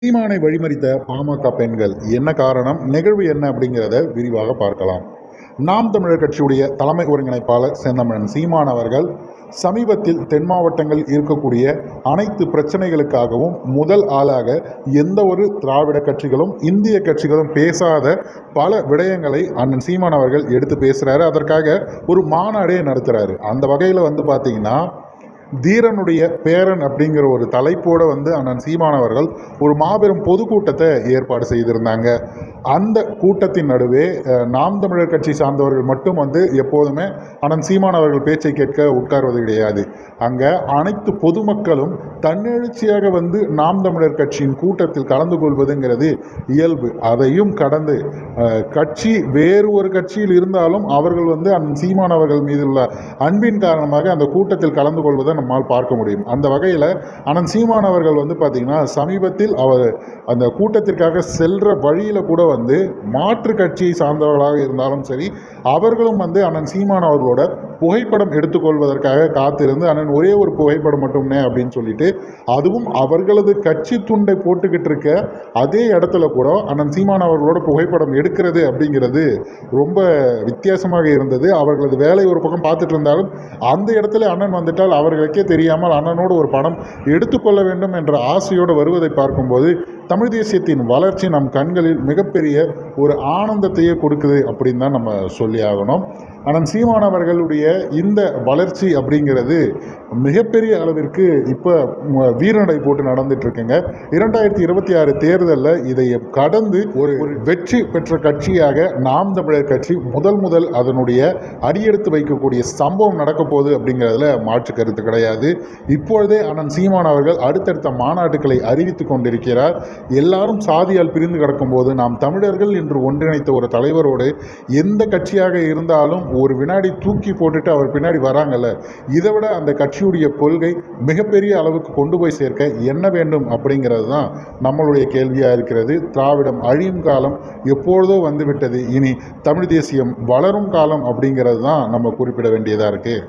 சீமானை வழிமறித்த பாமக பெண்கள் என்ன காரணம், நிகழ்வு என்ன அப்படிங்கிறத விரிவாக பார்க்கலாம். நாம் தமிழர் கட்சியுடைய தலைமை ஒருங்கிணைப்பாளர் செந்தமிழன் சீமான் அவர்கள் சமீபத்தில் தென் மாவட்டங்களில் இருக்கக்கூடிய அனைத்து பிரச்சனைகளுக்காகவும் முதல் ஆளாக எந்த ஒரு திராவிட கட்சிகளும் இந்திய கட்சிகளும் பேசாத பல விடயங்களை அண்ணன் சீமான் அவர்கள் எடுத்து பேசுகிறாரு. அதற்காக ஒரு மாநாடே நடத்துகிறாரு. அந்த வகையில் பார்த்தீங்கன்னா, தீரனுடைய பேரன் அப்படிங்கிற ஒரு தலைப்போடு அண்ணன் சீமான் அவர்கள் ஒரு மாபெரும் பொதுக்கூட்டத்தை ஏற்பாடு செய்திருந்தாங்க. அந்த கூட்டத்தின் நடுவே நாம் தமிழர் கட்சி சார்ந்தவர்கள் மட்டும் எப்போதுமே அண்ணன் சீமான் அவர்கள் பேச்சை கேட்க உட்கார்வது கிடையாது. அங்கே அனைத்து பொதுமக்களும் தன்னெழுச்சியாக நாம் தமிழர் கட்சியின் கூட்டத்தில் கலந்து கொள்வதுங்கிறது இயல்பு. அதையும் கடந்து கட்சி வேறு ஒரு கட்சியில் இருந்தாலும் அவர்கள் அண்ணன் சீமான் அவர்கள் மீதுள்ள அன்பின் காரணமாக அந்த கூட்டத்தில் கலந்து கொள்வதை நம்மால் பார்க்க முடியும். அந்த வகையில் அண்ணன் சீமான் அவர்கள் பார்த்தீங்கன்னா, சமீபத்தில் அவர் அந்த கூட்டத்திற்காக செல்ற வழியில் கூட மாற்று கட்சியை சார்ந்தவர்களாக இருந்தாலும் சரி, அவர்களும் அண்ணன் சீமான் அவர்களோட புகைப்படம் எடுத்துக்கொள்வதற்காக காத்திருந்து, அண்ணன் ஒரே ஒரு புகைப்படம் மட்டும்னே அப்படின்னு சொல்லிட்டு, அதுவும் அவர்களது கட்சி துண்டை போட்டுக்கிட்டு இருக்க அதே இடத்துல கூட அண்ணன் சீமான் அவர்களோட புகைப்படம் எடுக்கிறது அப்படிங்கிறது ரொம்ப வித்தியாசமாக இருந்தது. அவர்களது வேலை ஒரு பக்கம் பார்த்துட்டு இருந்தாலும் அந்த இடத்துல அண்ணன் வந்துட்டால் அவர்களுக்கே தெரியாமல் அண்ணனோடு ஒரு படம் எடுத்துக்கொள்ள வேண்டும் என்ற ஆசையோடு வருவதை பார்க்கும்போது தமிழ் தேசியத்தின் வளர்ச்சி நம் கண்களில் மிகப்பெரிய ஒரு ஆனந்தத்தையே கொடுக்குது அப்படின்னு தான் நம்ம சொல்லி ஆகணும். அண்ணன் சீமான் அவர்களுடைய இந்த வளர்ச்சி அப்படிங்கிறது மிகப்பெரிய அளவிற்கு இப்போ வீரநடை போட்டு நடந்துட்டு இருக்குங்க. 2026 தேர்தலில் இதை கடந்து ஒரு வெற்றி பெற்ற கட்சியாக நாம் தமிழர் கட்சி முதல் அதனுடைய அடியெடுத்து வைக்கக்கூடிய சம்பவம் நடக்க போகுது அப்படிங்கிறதுல மாற்று கருத்து கிடையாது. இப்பொழுதே அண்ணன் சீமான் அவர்கள் அடுத்தடுத்த மாநாட்டுகளை அறிவித்து கொண்டிருக்கிறார். எல்லாரும் சாதியால் பிரிந்து கிடக்கும் போது நாம் தமிழர்கள் என்று ஒன்றிணைத்த ஒரு தலைவரோடு எந்த கட்சியாக இருந்தாலும் ஒரு வினாடி தூக்கி போட்டுட்டு அவர் பின்னாடி வராங்கல்ல, இதை விட அந்த கட்சியுடைய கொள்கை மிகப்பெரிய அளவுக்கு கொண்டு போய் சேர்க்க என்ன வேண்டும் அப்படிங்கிறது தான் நம்மளுடைய கேள்வியாக இருக்கிறது. திராவிடம் அழியும் காலம் எப்பொழுதோ வந்துவிட்டது, இனி தமிழ் தேசியம் வளரும் காலம் அப்படிங்கிறது தான் நம்ம குறிப்பிட வேண்டியதாக இருக்குது.